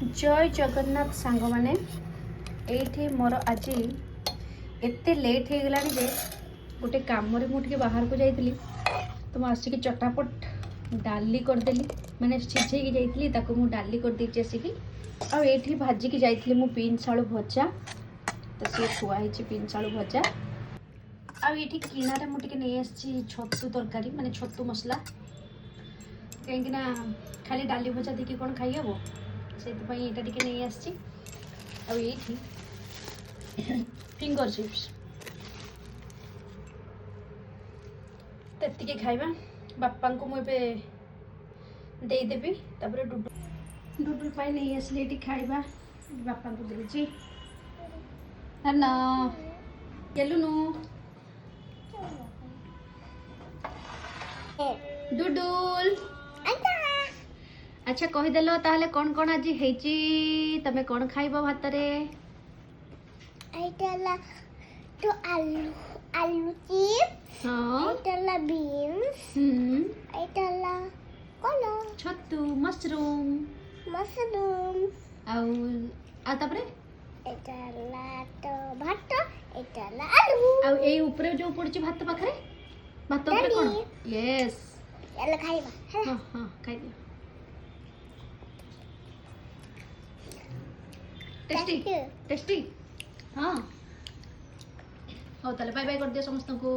जय जगन्नाथ सांग माने ये मोर आज एत लेट हो गला जे गोटे कम मुझे बाहर को जाइली तो मुझे आसिक चटापट डाली करदेली माने सीझे जाइली मुझे डाली करदे आसिक आठी भाजिकी जाइली मु बीन्स आलू भजा तो सी थुआई बीन्स आलू भजा आठी किणारे मुझे नहीं आसी छतु तरकारी माने छतु मसला कहीं खाली डाली भजा देखिए कौन खाई हम से यहाँ टे नहीं आसी फिंगर चिप्स तेतिके खाइबा बापा को मुझे देदेवी तापर डुडू डुडू पाई नहीं आसली ये खाइबा बापा को देची ना गेलुनु डुडुल अच्छा कहीदेल ताहले कौन कौन आज हेची तमे कौन खाइबो भात रे आइटला तो आलू आलू चिप्स हां आइटला बीन्स आइटला कोलो छतु मशरूम मशरूम आ तापरे आइटला तो भात आइटला आलू आ ए ऊपर जो पड़ची भात पाखरे भात ऊपर कोन यस चलो खाइबा हां हां खाइ दियो टेस्टी टेस्टी हाँ हो ताले बाय बाय कर दियो समस्त को।